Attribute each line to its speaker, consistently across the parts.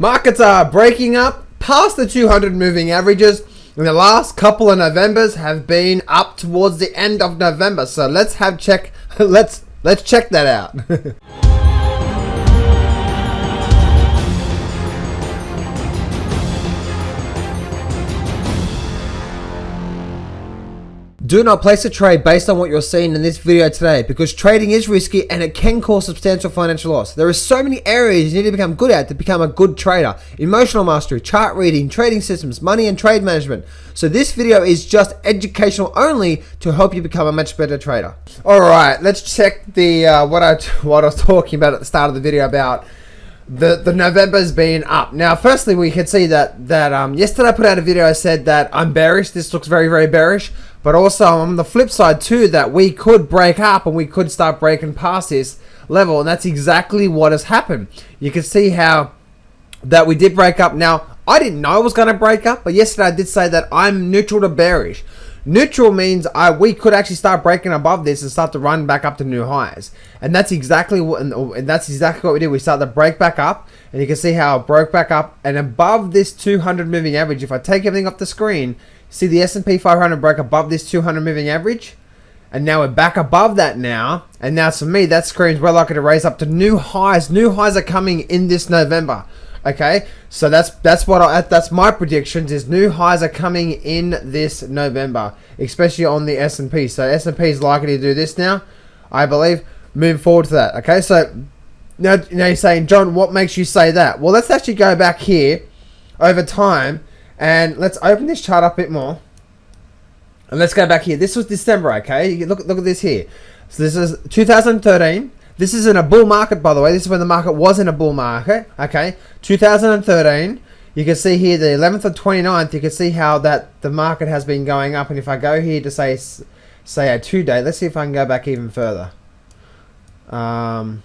Speaker 1: Markets are breaking up past the 200 moving averages, and the last couple of Novembers have been up towards the end of November. So let's check that out. Do not place a trade based on what you're seeing in this video today, because trading is risky and it can cause substantial financial loss. There are so many areas you need to become good at to become a good trader. Emotional mastery, chart reading, trading systems, money and trade management. So this video is just educational only to help you become a much better trader. Alright, let's check the what I was talking about at the start of the video about the November's being up. Now, firstly, we can see that yesterday I put out a video. I said that I'm bearish. This looks very, very bearish. But also on the flip side too, that we could break up and we could start breaking past this level, and that's exactly what has happened. You can see how that we did break up. Now, I didn't know it was going to break up, but yesterday I did say that I'm neutral to bearish. Neutral means we could actually start breaking above this and start to run back up to new highs, and that's exactly what we did. We started to break back up, and you can see how it broke back up and above this 200 moving average. If I take everything off the screen, see the S&P 500 broke above this 200 moving average, and now we're back above that now. And now, to me, that screams we're likely to raise up to new highs. New highs are coming in this November. Okay, so that's my predictions. Is new highs are coming in this November, especially on the S&P. So S&P is likely to do this now, I believe. Moving forward to that. Okay, so now you're saying, John, what makes you say that? Well, let's actually go back here over time. And let's open this chart up a bit more. And let's go back here. This was December, okay? Look at this here. So this is 2013. This is in a bull market, by the way. This is when the market was in a bull market, okay? 2013. You can see here the 11th and 29th. You can see how that the market has been going up. And if I go here to say a 2-day, let's see if I can go back even further. Can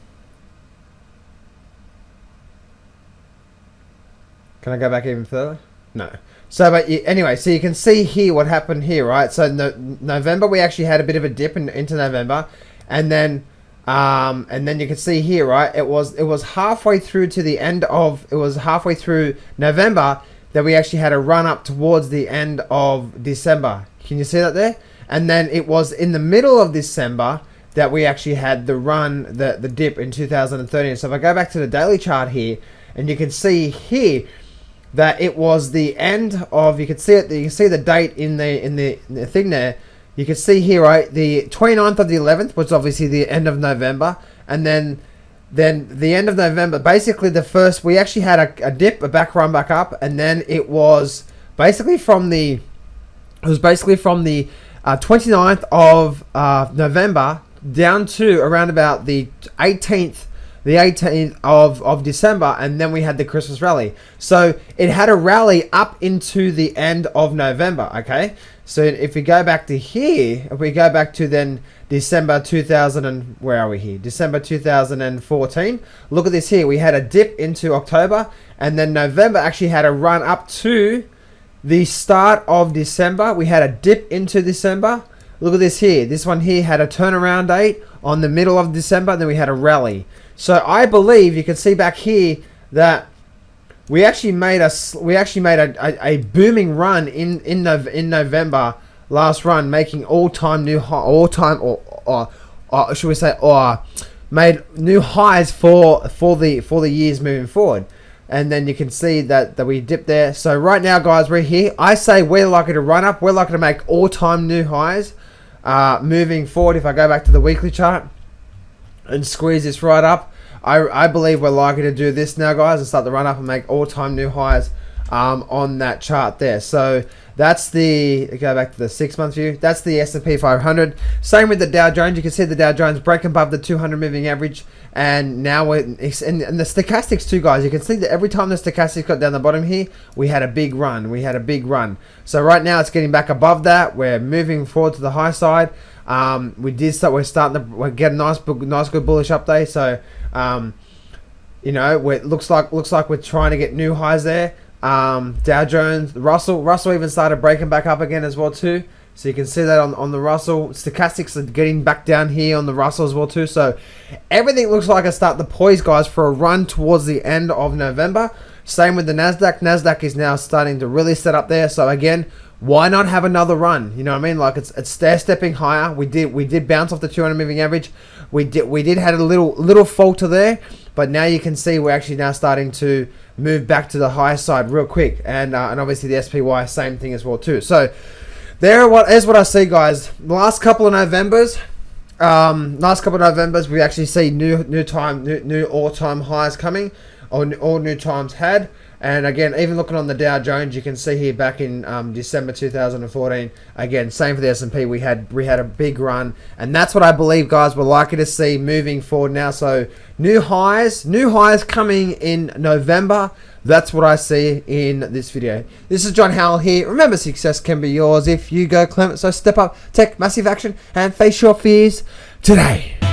Speaker 1: I go back even further? No. So, but anyway, so you can see here what happened here, right? So November, we actually had a bit of a dip into November, and then you can see here, right? It was halfway through to the end of, it was halfway through November that we actually had a run up towards the end of December. Can you see that there? And then it was in the middle of December that we actually had the run, the dip in 2013. So if I go back to the daily chart here, and you can see here that it was the end of, you can see it, you can see the date in the thing there. You can see here, right, the 29th of the 11th was obviously the end of November, and then the end of November, basically we actually had a dip, a back run back up, and then it was basically from the 29th of November down to around about the 18th of December, and then we had the Christmas rally. So it had a rally up into the end of November, okay? So if we go back to here, if we go back to then December 2000 and where are we here? December 2014. Look at this here. We had a dip into October, and then November actually had a run up to the start of December. We had a dip into December. Look at this here. This one here had a turnaround date on the middle of December, and then we had a rally. So I believe you can see back here that we actually made a booming run in November last run, making all-time new high, or should we say, made new highs for the years moving forward. And then you can see that we dipped there. So right now, guys, we're here. I say we're likely to run up. We're likely to make all-time new highs moving forward. If I go back to the weekly chart and squeeze this right up, I believe we're likely to do this now, guys, and start to run up and make all-time new highs on that chart there. So that's go back to the 6-month view. That's the S&P 500. Same with the Dow Jones. You can see the Dow Jones breaking above the 200 moving average, and now and the stochastics too, guys. You can see that every time the stochastics got down the bottom here, we had a big run. So right now it's getting back above that. We're moving forward to the high side. We're getting a nice good bullish update. So it looks like we're trying to get new highs there. Dow Jones, Russell even started breaking back up again as well too. So you can see that on the Russell. Stochastics are getting back down here on the Russell as well too. So everything looks like it's starting to poise, guys, for a run towards the end of November. Same with the Nasdaq. Nasdaq is now starting to really set up there. So again, why not have another run? You know what I mean? Like it's stair stepping higher. We did bounce off the 200 moving average. We did had a little falter there, but now you can see we're actually now starting to move back to the high side real quick, and obviously the SPY same thing as well too. So there is what I see, guys. Last couple of Novembers, we actually see new all-time highs coming, or all new times had. And again, even looking on the Dow Jones, you can see here back in December 2014, again, same for the S&P, we had a big run. And that's what I believe, guys, we're likely to see moving forward now. So new highs coming in November. That's what I see in this video. This is John Howell here. Remember, success can be yours if you go Clement. So step up, take massive action, and face your fears today.